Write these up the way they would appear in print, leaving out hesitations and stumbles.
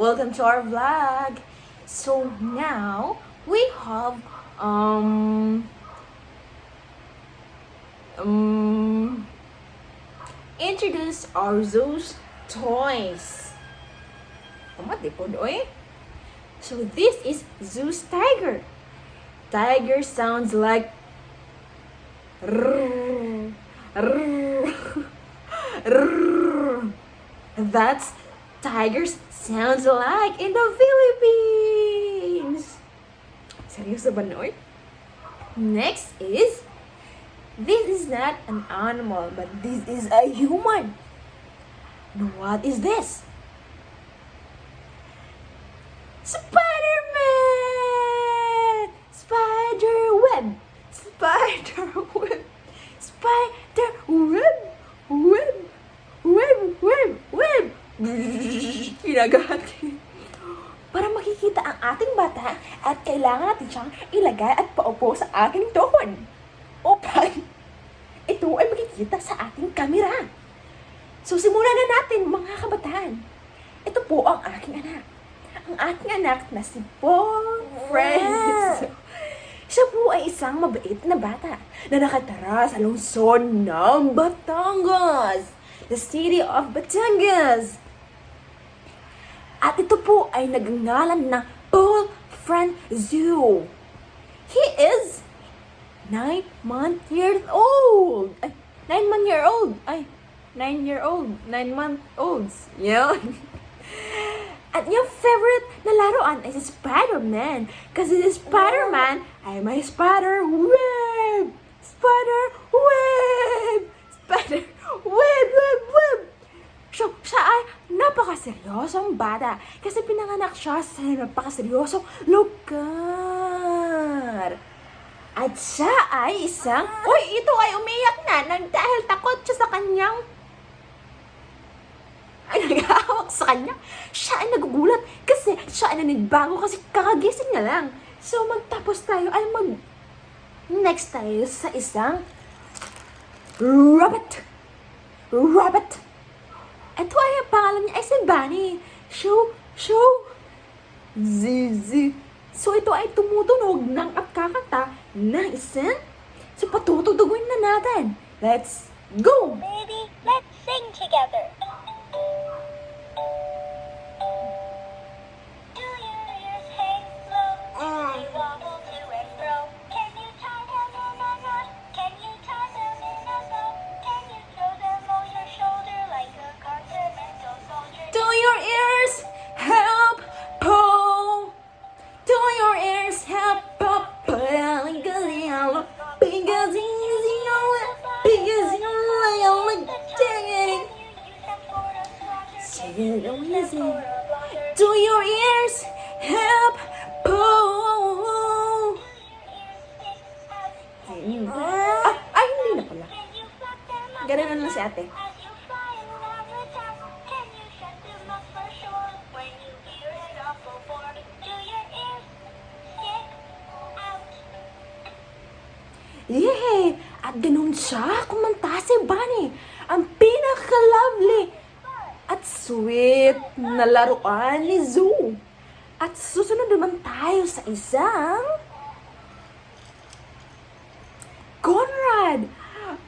Welcome to our vlog. So now we have introduce our Zeus toys. Tama, di po doy. So this is Zeus Tiger. Tiger sounds like rrrr, rrrr, rrrr. That's tigers sounds like in the Philippines. Seryoso ba noy? Next is, this is not an animal, but this is a human. What is this? Spider-Man! Spider-web! Spider-web! Spider-web! Web! Web! Web! Web! Pinagati. Para makikita ang ating bata at kailangan natin siyang ilagay at paupo sa ating tuhod. Upang ito ay makikita sa ating kamera. So simulan na natin mga kabataan. Ito po ang aking anak. Ang aking anak na si Paul Friends. Siya po ay isang mabait na bata na nakatara sa lungsod ng Batangas. The city of Batangas. At ito po ay nagngalan na Paul Franzu. He is 9 months-old. 9-month-olds. Yan. At yung favorite na laruan ay si Spider-Man. Kasi si Spider-Man ay may spider web! Spider web! Spider web, web, web! So, siya ay napakaseryosong bata. Kasi pinanganak siya sa napakaseryosong lugar. At siya ay isang, ito ay umiyak na dahil takot siya sa kanyang, nag-aawak sa kanya. Siya ay nagugulat kasi siya ay nanigbago kasi kakagising niya lang. So, magtapos tayo ay next tayo sa isang rabbit. Ito ay ang pangalan niya ay si Bunny. Zizi. So, ito ay tumutunog ng kakata ng isang. So, patutugtugin na natin. Let's go! Baby, let's sing together. Do your ears hang low? They wobble to and fro. Can you tie them in a knot? Can you tie them in a bow? Can you throw them over your shoulder like a continental soldier? Do your ears help pull? Do your ears help pull? Because do your ears help pull? Hindi na pala. Ganun na lang si ate. Yay! At ganun siya kumanta si Bunny. Ang pinaka-lovely at sweet na laruan ni Zoo. At susunod naman tayo sa isang Conrad.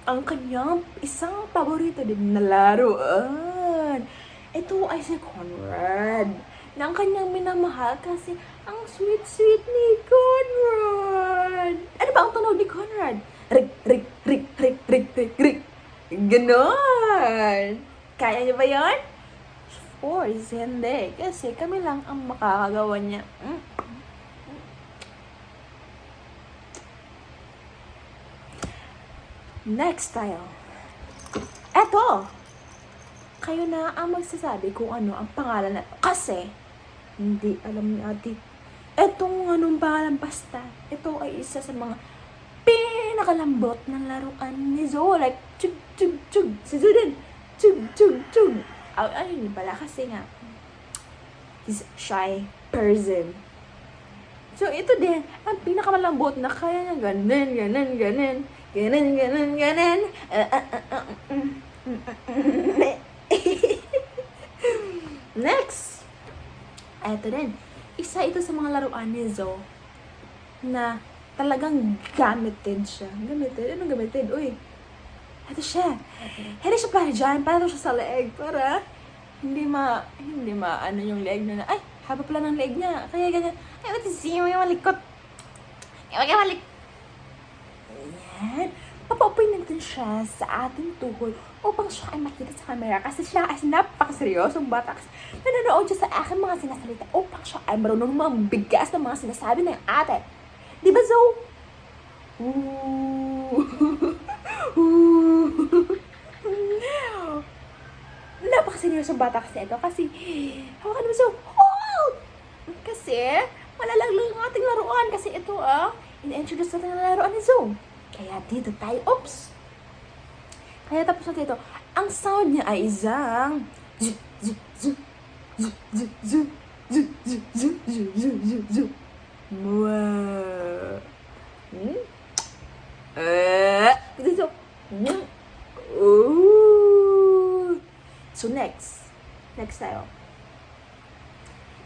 Ang kanyang isang paborito din na laruan. Ito ay si Conrad. Na ang kanyang minamahal kasi ang sweet-sweet ni Conrad. Ano ba ang tunog ni Conrad? Rig, rig, rig, rig, rig, rig, rig. Ganon. Kaya niyo ba yun? Of course, hindi. Kasi kami lang ang makakagawa niya. Next tayo. Eto. Kayo na ang magsasabi kung ano ang pangalan na. Kasi, hindi alam ni ate. Etong anong pangalan basta. Ito ay isa sa mga pinakalambot ng laruan ni Zoe. Like, chug, chug, chug. Si Zoe din. Chug, chug, chug. Ayun pala kasi nga. He's shy person. So, ito din. Ang pinakamalambot na kaya niya ganun, ganun, ganun. Ganun, ganun, ganun. Next. eto din. Isa ito sa mga laruan ni Zoe na talagang gamitin siya. Gamitin? Anong gamitin? Uy, eto siya. Hindi siya para dyan. Para siya sa leeg. Para hindi ano yung leeg na ay, haba pala ng leeg niya. Kaya ganyan. Ay, what is yung malikot? Ay, malik. Ayan. Papaupoy natin siya sa ating tuhod upang siya ay makita sa camera kasi siya ay napakaseryosong bata kasi nanonood siya sa aking mga sinasalita upang siya ay marunong mabigas ng mga sinasabi ng ate. Di ba, Zoe? Napakaseryosong bata kasi ito kasi hawakan mo, Zoe. Oh! Kasi malalaglag ang ating laruan kasi ito in-introduce natin ang laruan ni Zoe. Kaya dito tayo, oops! Kaya tapos natin ito. Ang sound niya ay isang wow. Dito. So next tayo.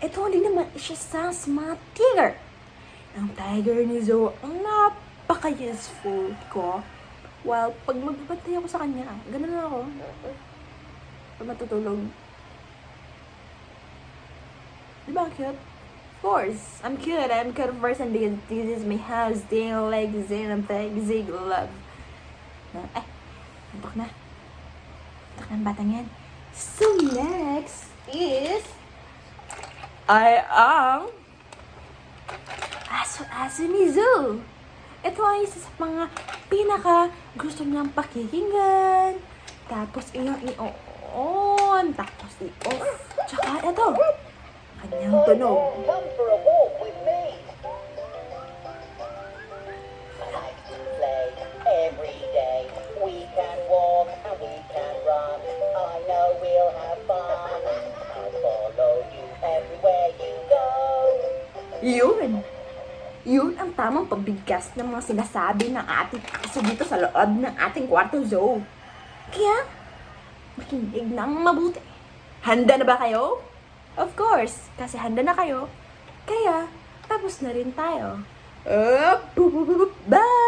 Ito hindi naman siya sa mga tiger. Ang tiger ni Zoe, ang napaka-useful ko. Well, pag magbabantay ako sa kanya, ganun lang ako. Pag matutulog. Di ba ang cute? Of course, I'm cute. I'm cute person because this is my house. They like Zane and Zig love. Ay, antok na. Antok na ang batang yan. So next is ay ang aso ni Zoe. Ito ay isa sa mga pinaka gusto niyang pakikinggan. Tapos i-on. Tapos i-off. Tsaka ito. Kanyang tunog. Come for a walk with me. I like to play every day. We can walk and we can run. I know we'll have fun. I'll follow you everywhere you go. Yun. Yun ang tamang pabigas ng mga sinasabi ng ating aso dito sa loob ng ating kwarto, Zoe. Kaya, makinig ng mabuti. Handa na ba kayo? Of course, kasi handa na kayo. Kaya, tapos na rin tayo. Bye!